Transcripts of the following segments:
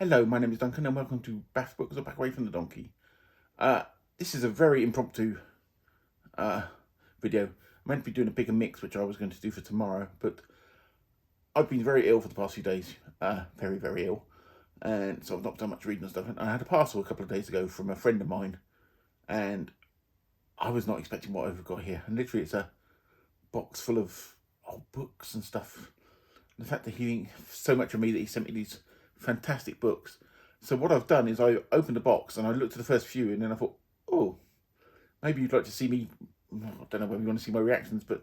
Hello, my name is Duncan and welcome to Bath Books, or Back Away from the Donkey. This is a very impromptu video. I'm meant to be doing a bigger mix, which I was going to do for tomorrow, but I've been very ill for the past few days. Very, very ill. And so I've not done much reading and stuff. And I had a parcel a couple of days ago from a friend of mine, and I was not expecting what I've got here. And literally it's a box full of old books and stuff. And the fact that he thinks so much of me that he sent me these fantastic books. So what I've done is I opened the box and I looked at the first few, and then I thought, oh, maybe you'd like to see me, I don't know whether you want to see my reactions, but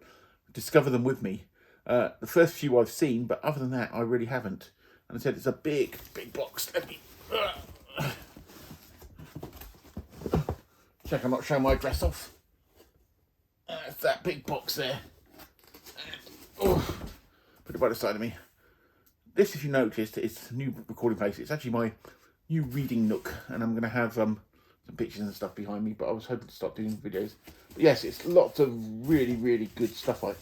discover them with me. The first few I've seen, but other than that, I really haven't. And I said it's a big, big box. Let me check I'm not showing my dress off. It's that big box there. Oh, put it by the side of me. This, if you noticed, is a new recording place. It's actually my new reading nook, and I'm going to have some pictures and stuff behind me, but I was hoping to start doing videos. But yes, it's lots of really, really good stuff, I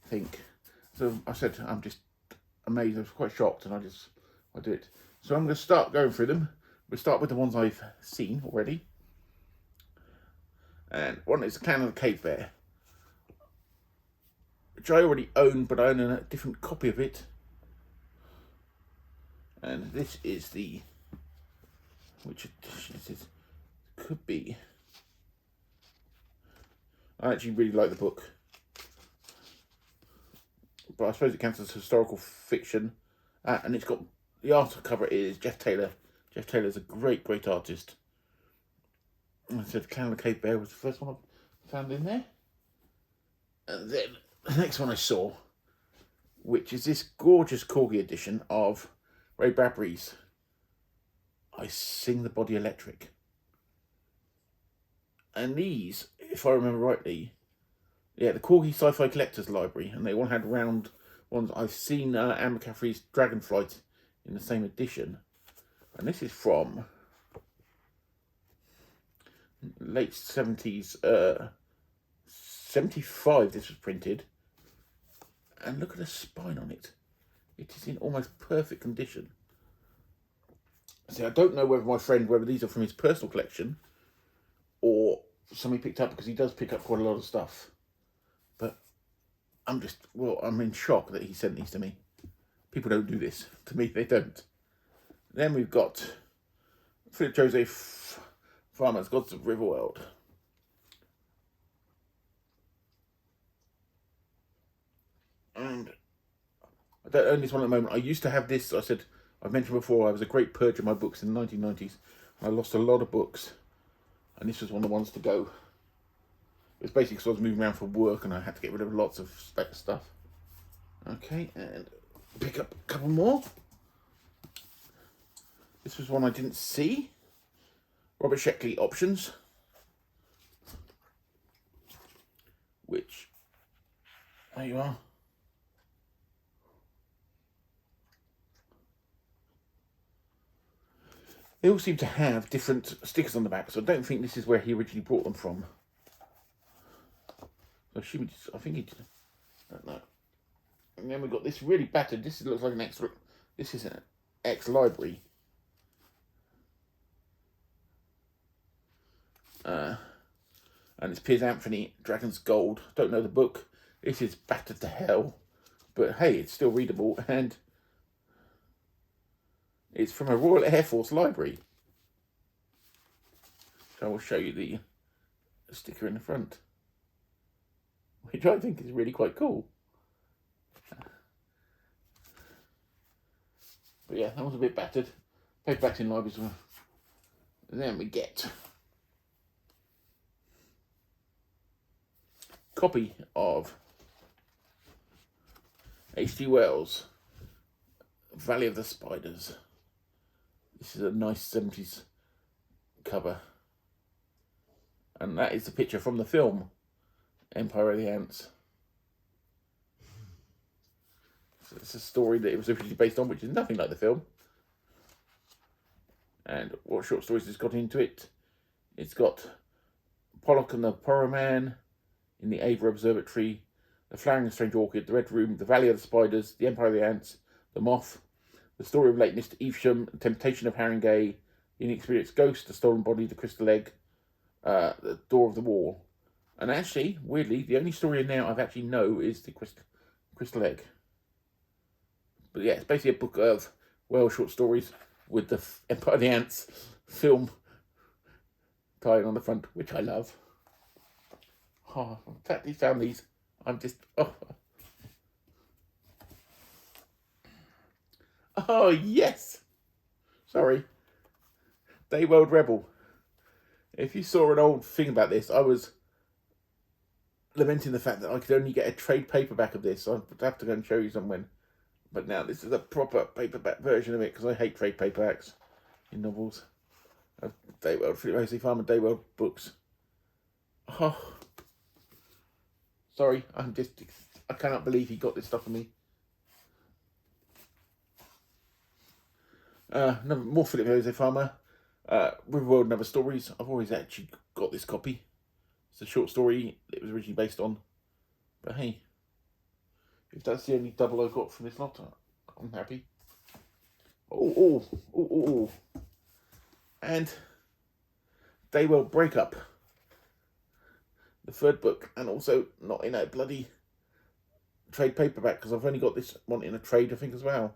think. So I said I'm just amazed. I was quite shocked, and I did it. So I'm going to start going through them. We'll start with the ones I've seen already. And one is The Clan of the Cave Bear, which I already own, but I own a different copy of it. And this is which edition is, could be. I actually really like the book, but I suppose it counts as historical fiction. And it's got, the art cover is Jeff Taylor. Jeff Taylor's a great, great artist. And I said Clan of the Cave Bear was the first one I found in there. And then the next one I saw, which is this gorgeous corgi edition of Ray Bradbury's I Sing the Body Electric. And these, if I remember rightly, the Corgi Sci-Fi Collectors Library, and they all had round ones. I've seen Anne McCaffrey's Dragonflight in the same edition. And this is from late 70s, 75 this was printed. And look at the spine on it. It is in almost perfect condition. See, I don't know whether these are from his personal collection or somebody picked up, because he does pick up quite a lot of stuff. But I'm in shock that he sent these to me. People don't do this. To me, they don't. Then we've got Philip Joseph Farmer's Gods of Riverworld. And I don't own this one at the moment. I used to have this. I've mentioned before, I was a great purge of my books in the 1990s. I lost a lot of books, and this was one of the ones to go. It's basically because I was moving around for work and I had to get rid of lots of stuff. Okay, and pick up a couple more. This was one I didn't see. Robert Sheckley Options, which, there you are. They all seem to have different stickers on the back, so I don't think this is where he originally brought them from. So I think he did. I don't know. And then we've got this really battered. This looks like an extra. This is an ex-library. And it's Piers Anthony, Dragon's Gold. Don't know the book. This is battered to hell, but hey, it's still readable, and it's from a Royal Air Force library. So I will show you the sticker in the front, which I think is really quite cool. But yeah, that was a bit battered. Paperback's in libraries. And then we get copy of H.G. Wells' Valley of the Spiders. This is a nice 70s cover. And that is the picture from the film Empire of the Ants. So it's a story that it was originally based on, which is nothing like the film. And what short stories it's got into it? It's got Pollock and the Porroh Man, In the Ava Observatory, The Flowering and Strange Orchid, The Red Room, The Valley of the Spiders, The Empire of the Ants, The Moth, The Story of Late Mr. Evesham, The Temptation of Haringey, The Inexperienced Ghost, The Stolen Body, The Crystal Egg, The Door of the Wall. And actually, weirdly, the only story in there I've actually know is The Crystal Egg. But yeah, it's basically a book of Welsh short stories with the Empire of the Ants film tied on the front, which I love. Oh, in fact, he found these. I'm just, oh yes. Sorry. Dayworld Rebel. If you saw an old thing about this, I was lamenting the fact that I could only get a trade paperback of this. So I'd have to go and show you somewhere. But now this is a proper paperback version of it, because I hate trade paperbacks in novels. Dayworld, Philip Hosey Farmer Dayworld books. Oh, sorry, I cannot believe he got this stuff for me. More Philip Hosey Farmer. Riverworld and Other Stories. I've always actually got this copy. It's a short story it was originally based on. But hey, if that's the only double I got from this lot, I'm happy. Oh. And Dayworld Breakup. The third book, and also not in a bloody trade paperback, because I've only got this one in a trade, I think, as well.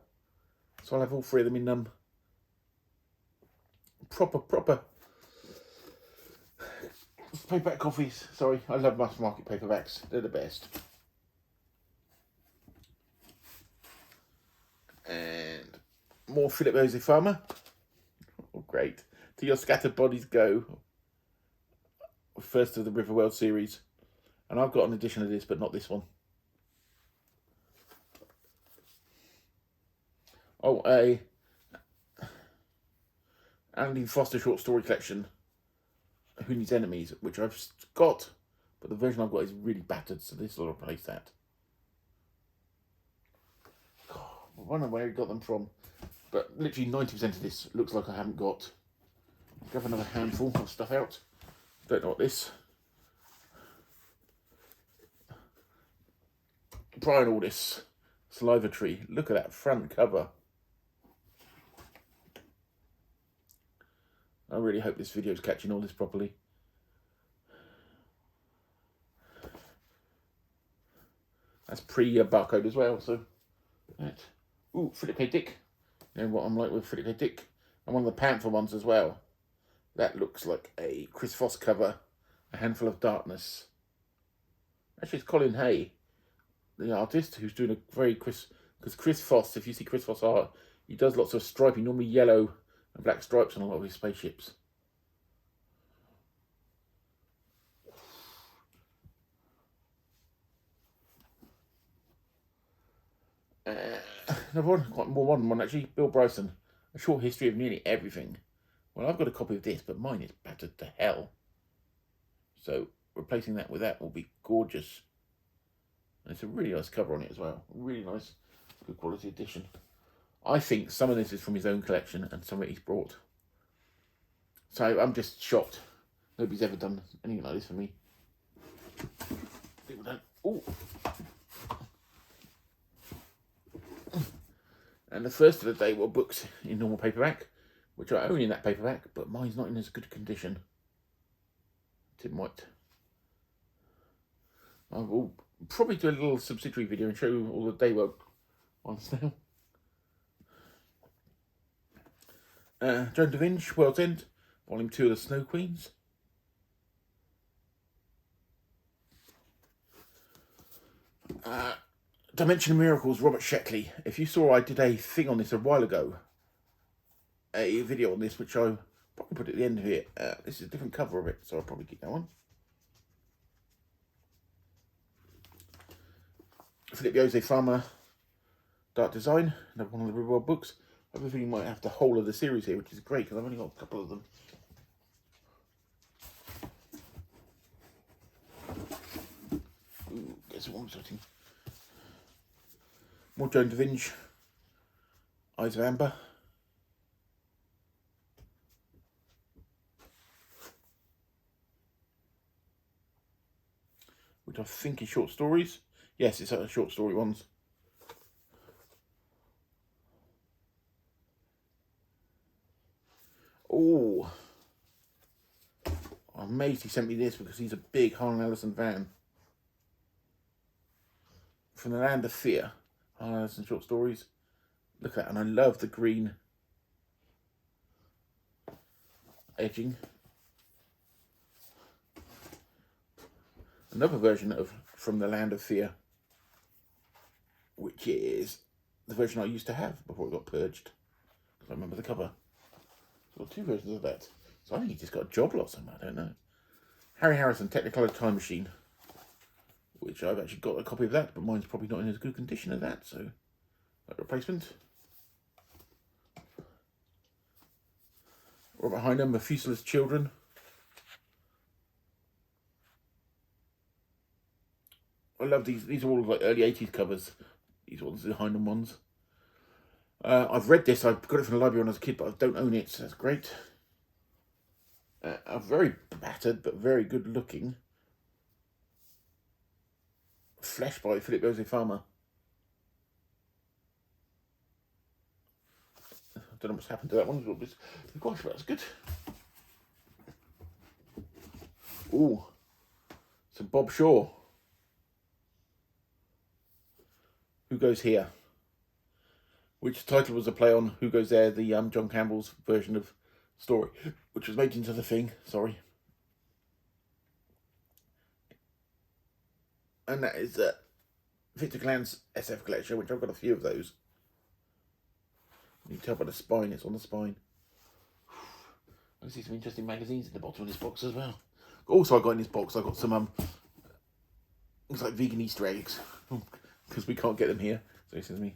So I'll have all three of them in proper paperback coffees. Sorry, I love mass market paperbacks. They're the best. And more Philip Hosey Farmer. Oh, great. To Your Scattered Bodies Go. First of the Riverworld series. And I've got an edition of this, but not this one. Oh, a Andy Foster short story collection, Who Needs Enemies, which I've got, but the version I've got is really battered, so this will replace that. God, I wonder where he got them from, but literally 90% of this looks like I haven't got. I'll grab another handful of stuff out. Don't know what this. Brian Aldiss, Saliva Tree. Look at that front cover. I really hope this video is catching all this properly. That's pre-barcode as well, so that. Ooh, Philip K. Dick. You know what I'm like with Philip K. Dick. And one of the Panther ones as well. That looks like a Chris Foss cover. A Handful of Darkness. Actually, it's Colin Hay, the artist, who's doing a very because Chris Foss, if you see Chris Foss art, he does lots of striping, normally yellow and black stripes on a lot of his spaceships. Another one, quite more modern one actually, Bill Bryson, A Short History of Nearly Everything. Well, I've got a copy of this, but mine is battered to hell. So replacing that with that will be gorgeous. And it's a really nice cover on it as well. Really nice, good quality edition. I think some of this is from his own collection and some of it he's brought. So I'm just shocked. Nobody's ever done anything like this for me. People don't. Ooh. And the first of the day were books in normal paperback, which I own in that paperback, but mine's not in as good condition. Tim White. I will probably do a little subsidiary video and show you all the Dayworld ones now. Joan da Vinci, World's End, Volume 2 of the Snow Queens. Dimension of Miracles, Robert Sheckley. If you saw, I did a thing on this a while ago. A video on this, which I'll probably put at the end of it. This is a different cover of it, so I'll probably keep that one. Philip Hosey Farmer, Dark Design, another one of the Riverworld books. I have a feeling you might have the whole of the series here, which is great, because I've only got a couple of them. Ooh, guess what I'm sorting. More Joan da Vinci, Eyes of Amber. Which I think is short stories. Yes, it's short story ones. Oh, I'm amazed he sent me this because he's a big Harlan Ellison fan. From the Land of Fear, Harlan Ellison short stories. Look at that, and I love the green edging. Another version of From the Land of Fear, which is the version I used to have before it got purged. I remember the cover. So I've got two versions of that. So I think he just got a job lot somewhere, I don't know. Harry Harrison, Technicolor Time Machine, which I've actually got a copy of that, but mine's probably not in as good condition as that, so that replacement. Robert Heinlein, Methuselah's Children. I love these. These are all like early 80s covers. These ones, the Heinlein ones. I've read this. I got it from the library when I was a kid, but I don't own it, so that's great. A very battered but very good looking Flesh by Philip Jose Farmer. I don't know what's happened to that one. Gosh, that's good. Ooh, some Bob Shaw. Who Goes Here? Which title was a play on Who Goes There, the John Campbell's version of story, which was made into the thing. Sorry. And that is Victor Glan's SF collection, which I've got a few of those. You can tell by the spine, it's on the spine. I see some interesting magazines in the bottom of this box as well. Also, I got in this box, I got some looks like vegan Easter eggs, because we can't get them here. So this is me.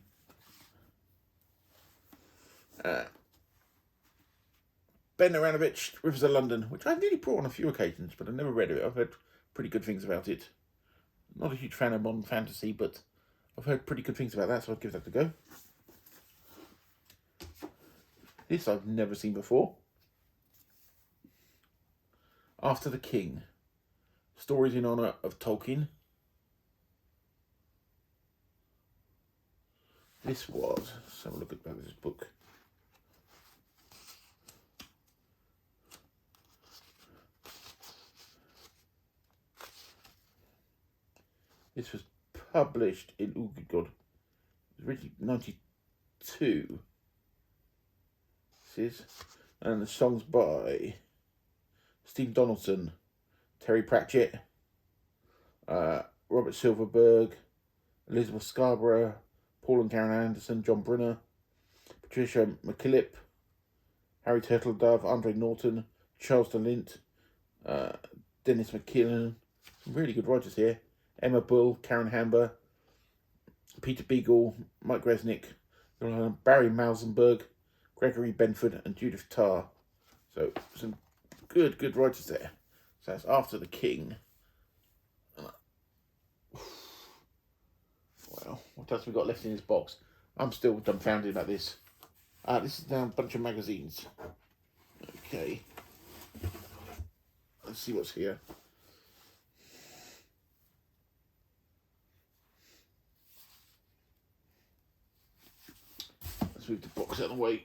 Ben Aranovich, Rivers of London, which I've nearly brought on a few occasions, but I've never read it. I've heard pretty good things about it. Not a huge fan of modern fantasy, but I've heard pretty good things about that, so I'd give that a go. This I've never seen before. After the King. Stories in honour of Tolkien. This was, let's have a look at this book. This was published in, oh good God, it was originally 92. This is, and the songs by Steve Donaldson, Terry Pratchett, Robert Silverberg, Elizabeth Scarborough, Paul and Karen Anderson, John Brunner, Patricia McKillip, Harry Turtledove, Andre Norton, Charles DeLint, Dennis McKinnon. Some really good writers here. Emma Bull, Karen Hamber, Peter Beagle, Mike Resnick, Barry Malzenberg, Gregory Benford, and Judith Tarr. So some good writers there. So that's After the King. Well, what else have we got left in this box? I'm still dumbfounded about this. This is now a bunch of magazines. Okay. Let's see what's here. Let's move the box out of the way.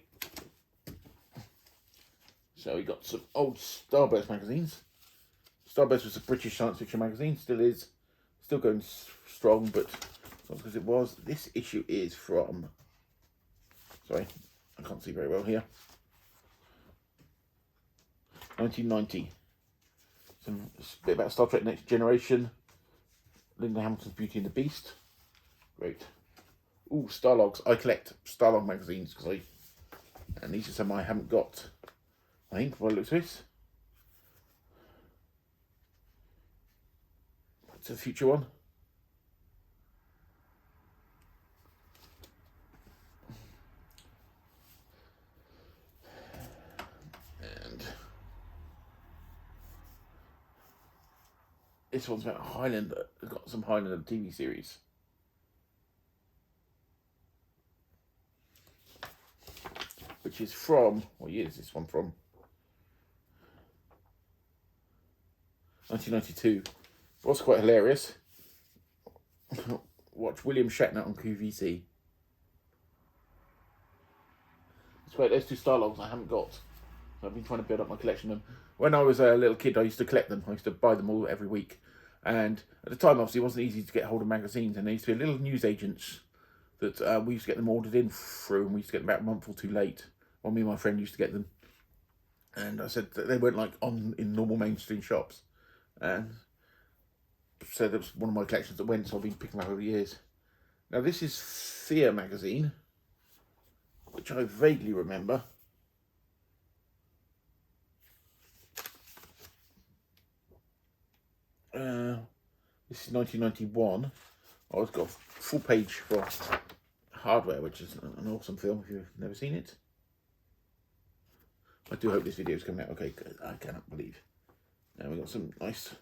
So we got some old Starburst magazines. Starburst was a British science fiction magazine, still is, still going strong, but not because it was. This issue is from, sorry, I can't see very well here, 1990. Some a bit about Star Trek Next Generation, Linda Hamilton's Beauty and the Beast. Great. Ooh, Starlogs. I collect Starlog magazines because and these are some I haven't got. I think by the looks of this. What's the future one? And this one's about Highlander. It's got some Highlander TV series. Which is from, what year is this one from? 1992. What's quite hilarious. Watch William Shatner on QVC. It's great, those two Starlogs I haven't got. So I've been trying to build up my collection of them. When I was a little kid, I used to collect them. I used to buy them all every week. And at the time, obviously, it wasn't easy to get hold of magazines. And there used to be little newsagents that we used to get them ordered in through. And we used to get them about a month or two late. Well, me and my friend used to get them. And I said that they weren't like in normal mainstream shops. And so that was one of my collections that went. So I've been picking them up over the years. Now, this is Fear magazine, which I vaguely remember. This is 1991. Oh, it's got a full page for Hardware, which is an awesome film if you've never seen it. I do hope this video is coming out okay, because I cannot believe. Now we've got some nice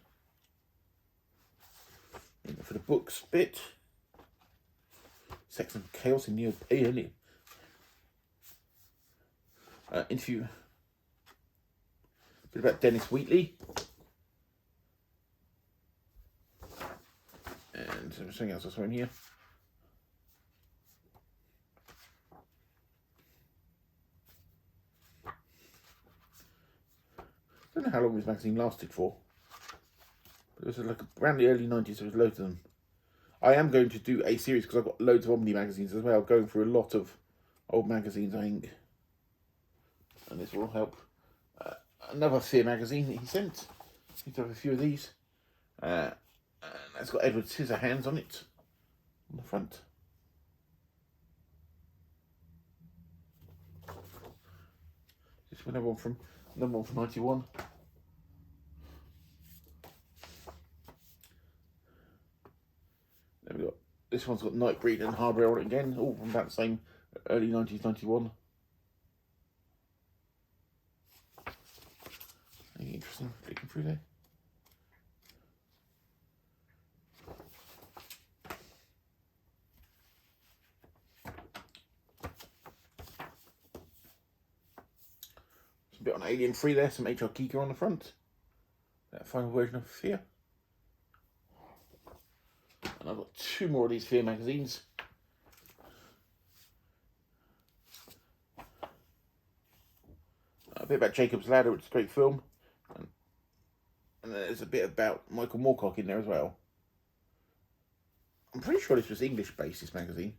for the books bit. Sex and Chaos in the European. Interview a bit about Dennis Wheatley. And something else I saw in here. I don't know how long this magazine lasted for. But it was like around the early 90s, there was loads of them. I am going to do a series because I've got loads of Omni magazines as well, going through a lot of old magazines, I think. And this will help. Another Fear magazine that he sent. He have a few of these. And it's got Edward Scissorhands on it, on the front. This is another one from 91. There we go. This one's got Nightbreed and Hardware on it again, all from about the same early 90s, 91. Anything interesting flicking through there? Some bit on Alien 3 there, some HR Kika on the front. That final version of Fear. And I've got two more of these Fear magazines. A bit about Jacob's Ladder, which is a great film. And there's a bit about Michael Moorcock in there as well. I'm pretty sure this was English-based, this magazine.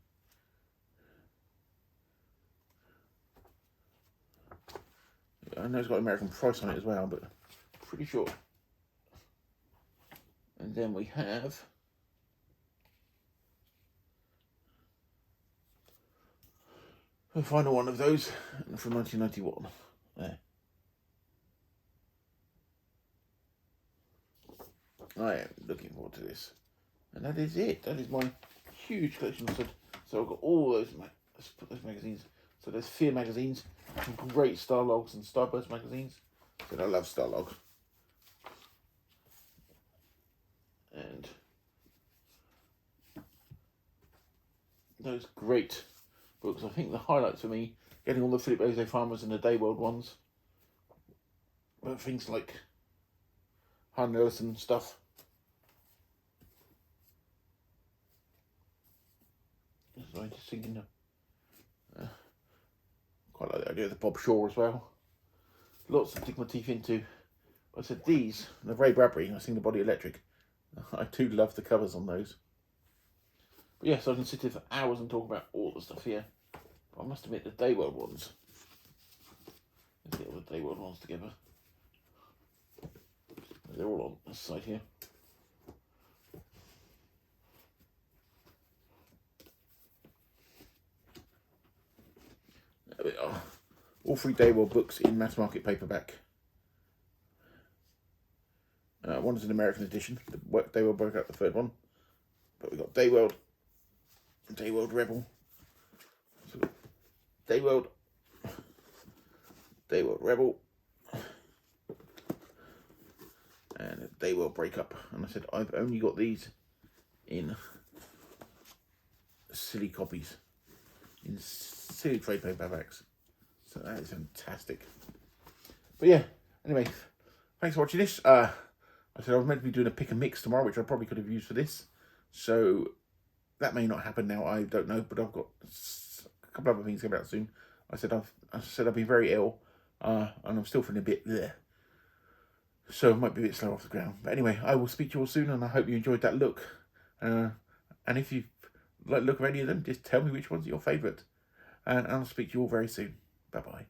I know it's got an American price on it as well, but I'm pretty sure. And then we have the final one of those from 1991. There. I am looking forward to this. And that is it. That is my huge collection. So I've got all those, let's put those magazines. So there's Fear magazines, some great Starlogs and Starburst magazines. So I love Starlog. And those great books. I think the highlights for me, getting all the Philip Ose Farmers and the Day World ones. But things like Han Ellison stuff. So I'm just thinking quite like the idea of the Bob Shaw as well. Lots to dig my teeth into. I said these, the Ray Bradbury, I sing the Body Electric. I do love the covers on those. But yes, I can sit here for hours and talk about all the stuff here. But I must admit the Day World ones. Let's get all the Day World ones together. They're all on this side here. There we are. All three Day World books in mass market paperback. One is an American edition. Day World broke out the third one. But we've got Day World Rebel. So Day World Rebel. And Day World Breakup. And I said, I've only got these in silly copies. In silly trade paperbacks. So that is fantastic. But yeah, anyway, thanks for watching this. I said I was meant to be doing a pick and mix tomorrow, which I probably could have used for this. So that may not happen now, I don't know, but I've got a couple other things coming out soon. I said I've been very ill, and I'm still feeling a bit there. So it might be a bit slow off the ground. But anyway, I will speak to you all soon, and I hope you enjoyed that look. And if you like the look of any of them, just tell me which one's your favourite. And I'll speak to you all very soon. Bye-bye.